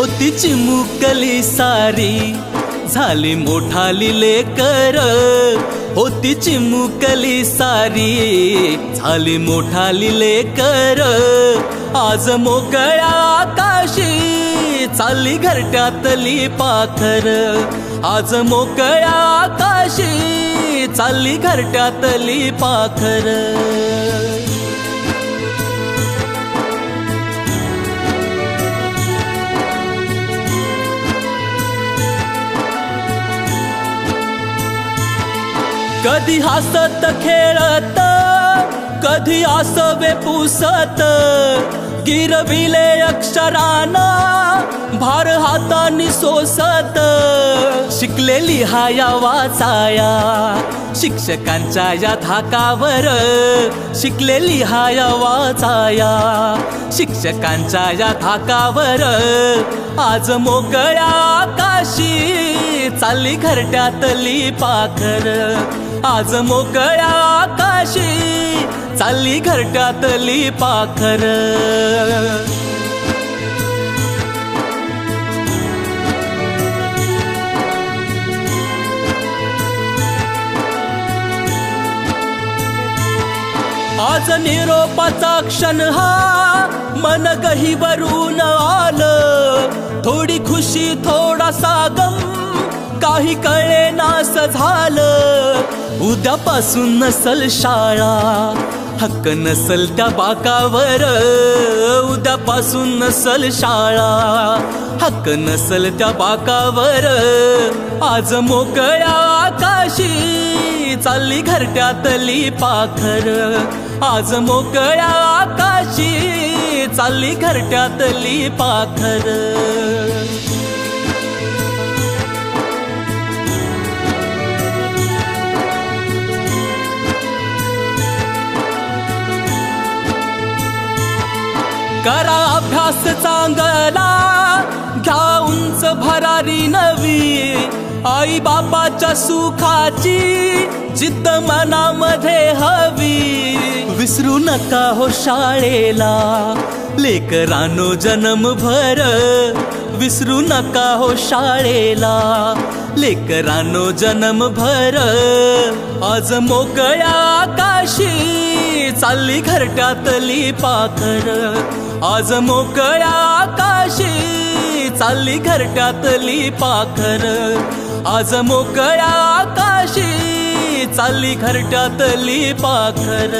होती चिमुकली सारी झाली मोठाली लेकर, होती चिमुकली सारी झाली मोठाली लेकर, आज मोकळ्या आकाशी चालली घरट्यातली पाखर, आज मोकळ्या आकाशी चालली घरट्यातली पाखर. कधी हसत खेळत, कधी आसवे पुसत, गिरविले अक्षराना भार हातानी सोसत, शिकले लिहाया वाचाया शिक्षकांच्या या धाकावर, शिकले लिहाया वाचाया शिक्षकांच्या या धाकावर, आज मोकळ्या आकाशी चालली घरट्यातली पाखर, आज मोकळ्या आकाशी चालली घरट्यातली पाखर. आज निरोपाचा क्षण हा मन गहिवरून आलं, थोडी खुशी थोडासा गम काही कळे नास झालं, उद्यापासून नसल शाळा हक्क नसल त्या बाकावर, उद्यापासून नसल शाळा हक्क नसल त्या बाकावर, आज मोकळ्या आकाशी चालली घरट्यातली पाखर, आज मोकळ्या आकाशी चालली घरट्यातली पाखर. करा अभ्यास चांगला घ्या उंच भरारी नवी, आई बापाच्या सुखाची जिद्द मनामध्ये हवी, विसरू नका हो शाळेला लेकरांनो जन्मभर, विसरू नका हो शाळेला लेकरांनो जन्मभर, आज मोकळ्या आकाशी चालली घरट्यातली पाखर, आज मोकळ्या आकाशी चालली घरट्यातली पाखर, आज मोकळ्या आकाशी चालली घरट्यातली पाखर.